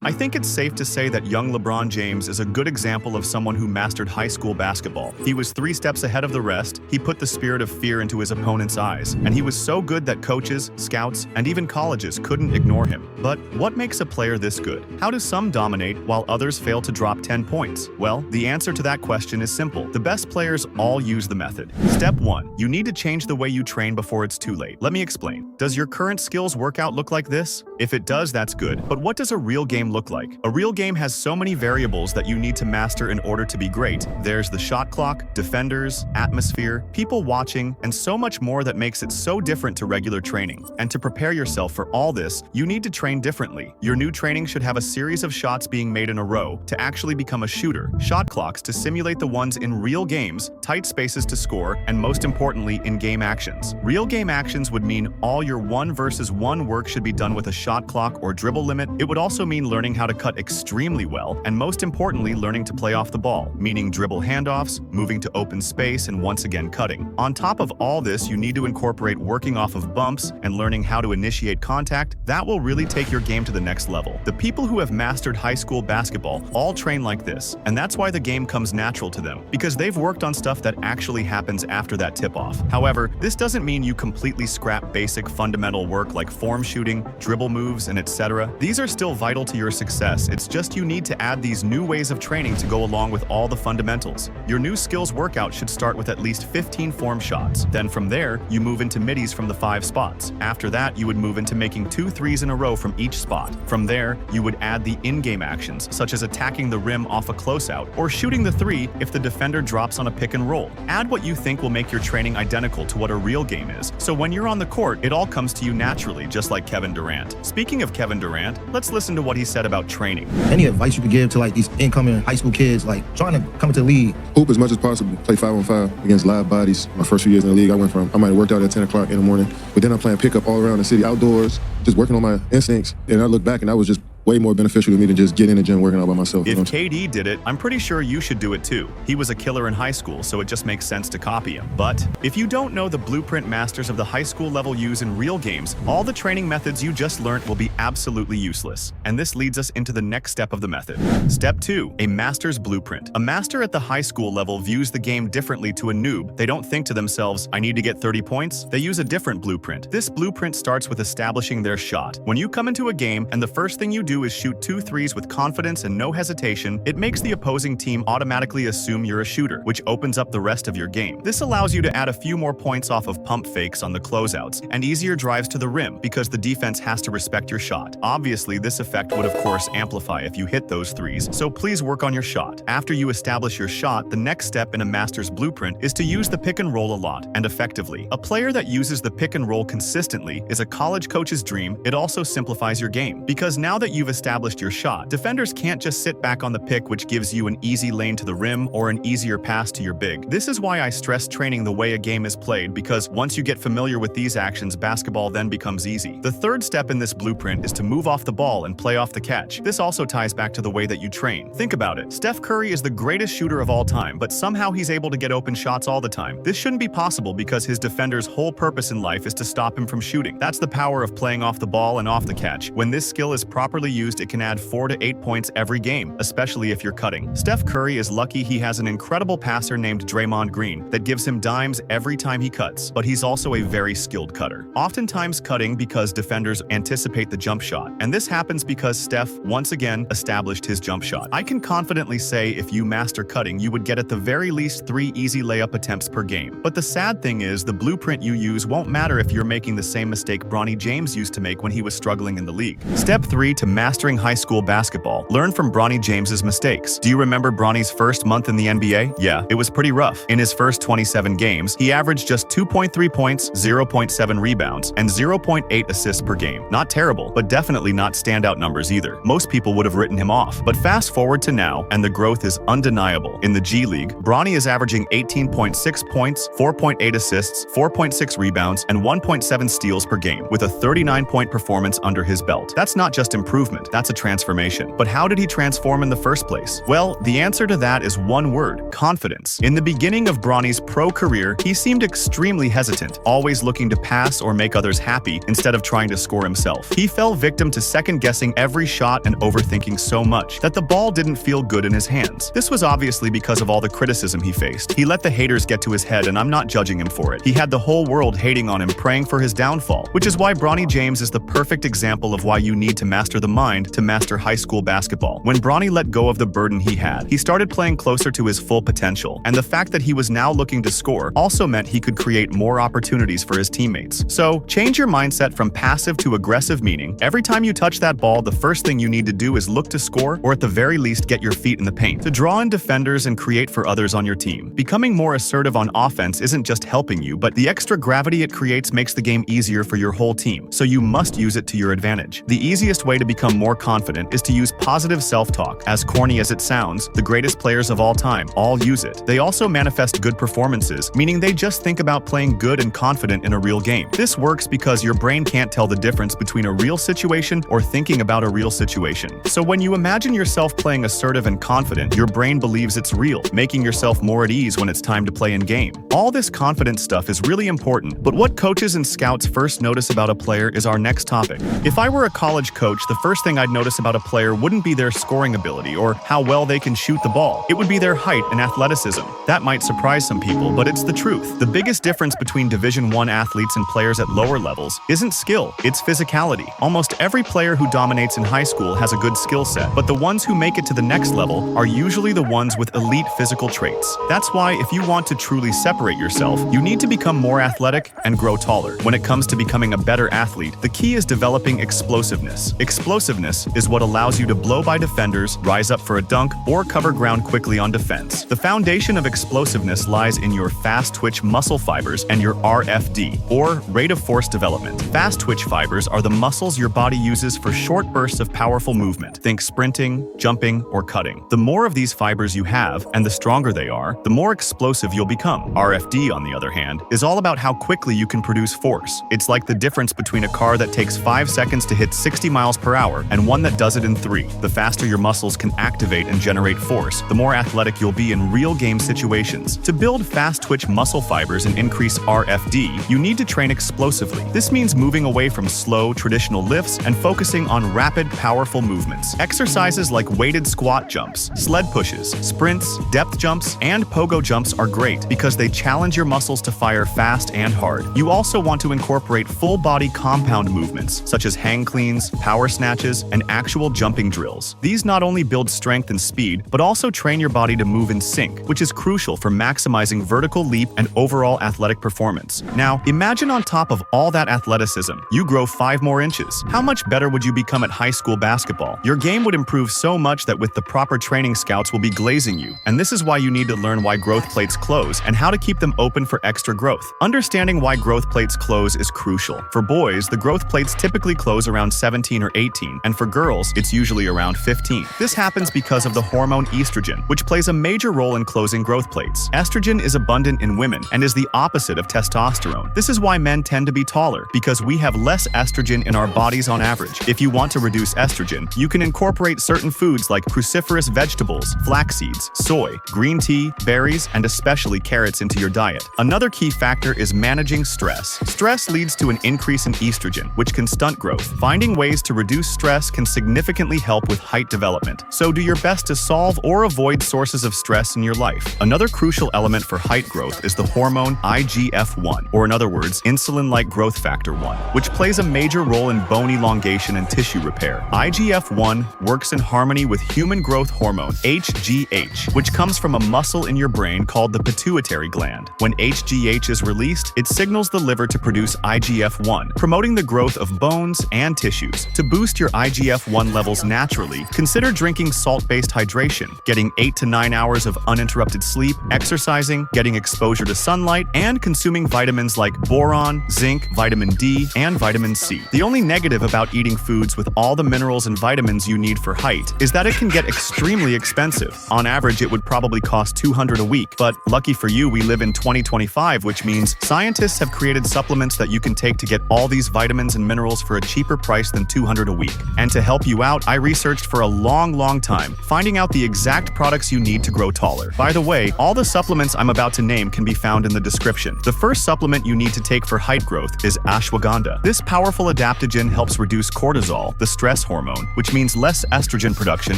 I think it's safe to say that young LeBron James is a good example of someone who mastered high school basketball. He was 3 steps ahead of the rest, he put the spirit of fear into his opponent's eyes, and he was so good that coaches, scouts, and even colleges couldn't ignore him. But what makes a player this good? How do some dominate while others fail to drop 10 points? Well, the answer to that question is simple. The best players all use the method. Step 1. You need to change the way you train before it's too late. Let me explain. Does your current skills workout look like this? If it does, that's good. But what does a real game look like? A real game has so many variables that you need to master in order to be great. There's the shot clock, defenders, atmosphere, people watching, and so much more that makes it so different to regular training. And to prepare yourself for all this, you need to train differently. Your new training should have a series of shots being made in a row to actually become a shooter, shot clocks to simulate the ones in real games, tight spaces to score, and most importantly, in-game actions. Real game actions would mean all your 1 versus 1 work should be done with a shot clock or dribble limit. It would also mean learning how to cut extremely well, and most importantly, learning to play off the ball, meaning dribble handoffs, moving to open space, and once again cutting. On top of all this, you need to incorporate working off of bumps and learning how to initiate contact. That will really take your game to the next level. The people who have mastered high school basketball all train like this, and that's why the game comes natural to them, because they've worked on stuff that actually happens after that tip-off. However, this doesn't mean you completely scrap basic fundamental work like form shooting, dribble moves, and etc. These are still vital to your success. It's just you need to add these new ways of training to go along with all the fundamentals. Your new skills workout should start with at least 15 form shots. Then from there, you move into middies from the 5 spots. After that, you would move into making 2 threes in a row from each spot. From there, you would add the in-game actions, such as attacking the rim off a closeout or shooting the 3 if the defender drops on a pick and roll. Add what you think will make your training identical to what a real game is, so when you're on the court, it all comes to you naturally, just like Kevin Durant. Speaking of Kevin Durant, let's listen to what he said about training. Any advice you could give to like these incoming high school kids like trying to come into the league? Hoop as much as possible. Play 5-on-5 against live bodies. My first few years in the league, I might have worked out at 10 o'clock in the morning, but then I'm playing pickup all around the city, outdoors, just working on my instincts. And I look back and I was just way more beneficial to me than just getting in the gym working out by myself. If KD did it, I'm pretty sure you should do it too. He was a killer in high school, so it just makes sense to copy him. But if you don't know the blueprint masters of the high school level use in real games, all the training methods you just learned will be absolutely useless. And this leads us into the next step of the method. Step 2. A master's blueprint. A master at the high school level views the game differently to a noob. They don't think to themselves, I need to get 30 points. They use a different blueprint. This blueprint starts with establishing their shot. When you come into a game and the first thing you do is shoot 2 threes with confidence and no hesitation, it makes the opposing team automatically assume you're a shooter, which opens up the rest of your game. This allows you to add a few more points off of pump fakes on the closeouts and easier drives to the rim because the defense has to respect your shot. Obviously, this effect would of course amplify if you hit those threes, so please work on your shot. After you establish your shot, the next step in a master's blueprint is to use the pick and roll a lot and effectively. A player that uses the pick and roll consistently is a college coach's dream. It also simplifies your game because now that you've established your shot, defenders can't just sit back on the pick, which gives you an easy lane to the rim or an easier pass to your big. This is why I stress training the way a game is played, because once you get familiar with these actions, basketball then becomes easy. The third step in this blueprint is to move off the ball and play off the catch. This also ties back to the way that you train. Think about it. Steph Curry is the greatest shooter of all time, but somehow he's able to get open shots all the time. This shouldn't be possible because his defender's whole purpose in life is to stop him from shooting. That's the power of playing off the ball and off the catch. When this skill is properly used, it can add 4 to 8 points every game, especially if you're cutting. Steph Curry is lucky he has an incredible passer named Draymond Green that gives him dimes every time he cuts, but he's also a very skilled cutter. Oftentimes cutting because defenders anticipate the jump shot, and this happens because Steph once again established his jump shot. I can confidently say if you master cutting, you would get at the very least 3 easy layup attempts per game. But the sad thing is, the blueprint you use won't matter if you're making the same mistake Bronny James used to make when he was struggling in the league. Step 3 to mastering high school basketball. Learn from Bronny James's mistakes. Do you remember Bronny's first month in the NBA? Yeah, it was pretty rough. In his first 27 games, he averaged just 2.3 points, 0.7 rebounds, and 0.8 assists per game. Not terrible, but definitely not standout numbers either. Most people would have written him off. But fast forward to now, and the growth is undeniable. In the G League, Bronny is averaging 18.6 points, 4.8 assists, 4.6 rebounds, and 1.7 steals per game, with a 39-point performance under his belt. That's not just improvement. movement. That's a transformation. But how did he transform in the first place? Well, the answer to that is one word: confidence. In the beginning of Bronny's pro career, he seemed extremely hesitant, always looking to pass or make others happy instead of trying to score himself. He fell victim to second-guessing every shot and overthinking so much that the ball didn't feel good in his hands. This was obviously because of all the criticism he faced. He let the haters get to his head, and I'm not judging him for it. He had the whole world hating on him, praying for his downfall, which is why Bronny James is the perfect example of why you need to master the mind to master high school basketball. When Bronny let go of the burden he had, he started playing closer to his full potential, and the fact that he was now looking to score also meant he could create more opportunities for his teammates. So, change your mindset from passive to aggressive, meaning every time you touch that ball, the first thing you need to do is look to score, or at the very least get your feet in the paint, to draw in defenders and create for others on your team. Becoming more assertive on offense isn't just helping you, but the extra gravity it creates makes the game easier for your whole team, so you must use it to your advantage. The easiest way to become more confident is to use positive self-talk. As corny as it sounds, the greatest players of all time all use it. They also manifest good performances, meaning they just think about playing good and confident in a real game. This works because your brain can't tell the difference between a real situation or thinking about a real situation. So when you imagine yourself playing assertive and confident, your brain believes it's real, making yourself more at ease when it's time to play in game. All this confidence stuff is really important, but what coaches and scouts first notice about a player is our next topic. If I were a college coach, the first thing I'd notice about a player wouldn't be their scoring ability or how well they can shoot the ball. It would be their height and athleticism. That might surprise some people, but it's the truth. The biggest difference between Division I athletes and players at lower levels isn't skill, it's physicality. Almost every player who dominates in high school has a good skill set, but the ones who make it to the next level are usually the ones with elite physical traits. That's why if you want to truly separate yourself, you need to become more athletic and grow taller. When it comes to becoming a better athlete, the key is developing explosiveness. Explosiveness is what allows you to blow by defenders, rise up for a dunk, or cover ground quickly on defense. The foundation of explosiveness lies in your fast twitch muscle fibers and your RFD, or rate of force development. Fast twitch fibers are the muscles your body uses for short bursts of powerful movement. Think sprinting, jumping, or cutting. The more of these fibers you have, and the stronger they are, the more explosive you'll become. RFD, on the other hand, is all about how quickly you can produce force. It's like the difference between a car that takes 5 seconds to hit 60 miles per hour and one that does it in 3. The faster your muscles can activate and generate force, the more athletic you'll be in real game situations. To build fast twitch muscle fibers and increase RFD, you need to train explosively. This means moving away from slow, traditional lifts and focusing on rapid, powerful movements. Exercises like weighted squat jumps, sled pushes, sprints, depth jumps, and pogo jumps are great because they challenge your muscles to fire fast and hard. You also want to incorporate full-body compound movements, such as hang cleans, power snatches, and actual jumping drills. These not only build strength and speed, but also train your body to move in sync, which is crucial for maximizing vertical leap and overall athletic performance. Now, imagine on top of all that athleticism, you grow 5 more inches. How much better would you become at high school basketball? Your game would improve so much that with the proper training, scouts will be glazing you. And this is why you need to learn why growth plates close and how to keep them open for extra growth. Understanding why growth plates close is crucial. For boys, the growth plates typically close around 17 or 18, and for girls, it's usually around 15. This happens because of the hormone estrogen, which plays a major role in closing growth plates. Estrogen is abundant in women and is the opposite of testosterone. This is why men tend to be taller, because we have less estrogen in our bodies on average. If you want to reduce estrogen, you can incorporate certain foods like cruciferous vegetables, flax seeds, soy, green tea, berries, and especially carrots into your diet. Another key factor is managing stress. Stress leads to an increase in estrogen, which can stunt growth. Finding ways to reduce stress can significantly help with height development, so do your best to solve or avoid sources of stress in your life. Another crucial element for height growth is the hormone IGF-1, or in other words, insulin-like growth factor 1, which plays a major role in bone elongation and tissue repair. IGF-1 works in harmony with human growth hormone, HGH, which comes from a muscle in your brain called the pituitary gland. When HGH is released, it signals the liver to produce IGF-1, promoting the growth of bones and tissues. To boost your IGF-1 levels naturally, consider drinking salt-based hydration, getting 8 to 9 hours of uninterrupted sleep, exercising, getting exposure to sunlight, and consuming vitamins like boron, zinc, vitamin D, and vitamin C. The only negative about eating foods with all the minerals and vitamins you need for height is that it can get extremely expensive. On average, it would probably cost $200 a week, but lucky for you, we live in 2025, which means scientists have created supplements that you can take to get all these vitamins and minerals for a cheaper price than $200 a week. And to help you out, I researched for a long time, finding out the exact products you need to grow taller. By the way, all the supplements I'm about to name can be found in the description. The first supplement you need to take for height growth is ashwagandha. This powerful adaptogen helps reduce cortisol, the stress hormone, which means less estrogen production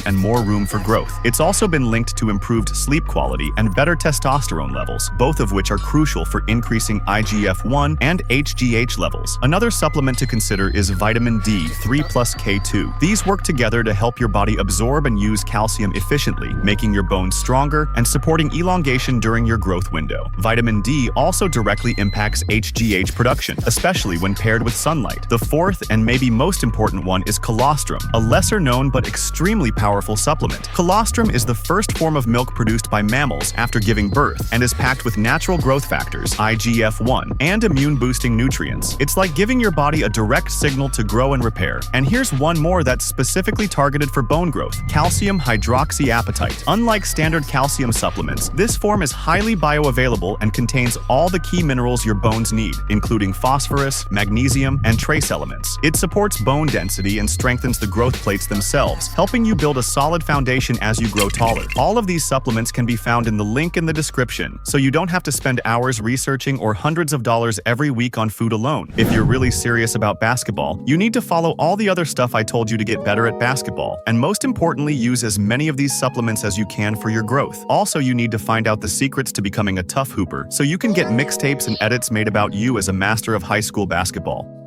and more room for growth. It's also been linked to improved sleep quality and better testosterone levels, both of which are crucial for increasing IGF-1 and HGH levels. Another supplement to consider is vitamin D 3 plus K2. These work together to help your body absorb and use calcium efficiently, making your bones stronger and supporting elongation during your growth window. Vitamin D also directly impacts HGH production, especially when paired with sunlight. The fourth and maybe most important one is colostrum, a lesser known but extremely powerful supplement. Colostrum is the first form of milk produced by mammals after giving birth and is packed with natural growth factors, IGF-1, and immune-boosting nutrients. It's like giving your body a direct signal to grow and repair. And here's one more that's specifically targeted for bone growth: calcium hydroxyapatite. Unlike standard calcium supplements, this form is highly bioavailable and contains all the key minerals your bones need, including phosphorus, magnesium, and trace elements. It supports bone density and strengthens the growth plates themselves, helping you build a solid foundation as you grow taller. All of these supplements can be found in the link in the description, so you don't have to spend hours researching or hundreds of dollars every week on food alone. If you're really serious about basketball, you need to follow all the other stuff I told you to get better at basketball, and most importantly, use as many of these supplements as you can for your growth. Also, you need to find out the secrets to becoming a tough hooper, so you can get mixtapes and edits made about you as a master of high school basketball.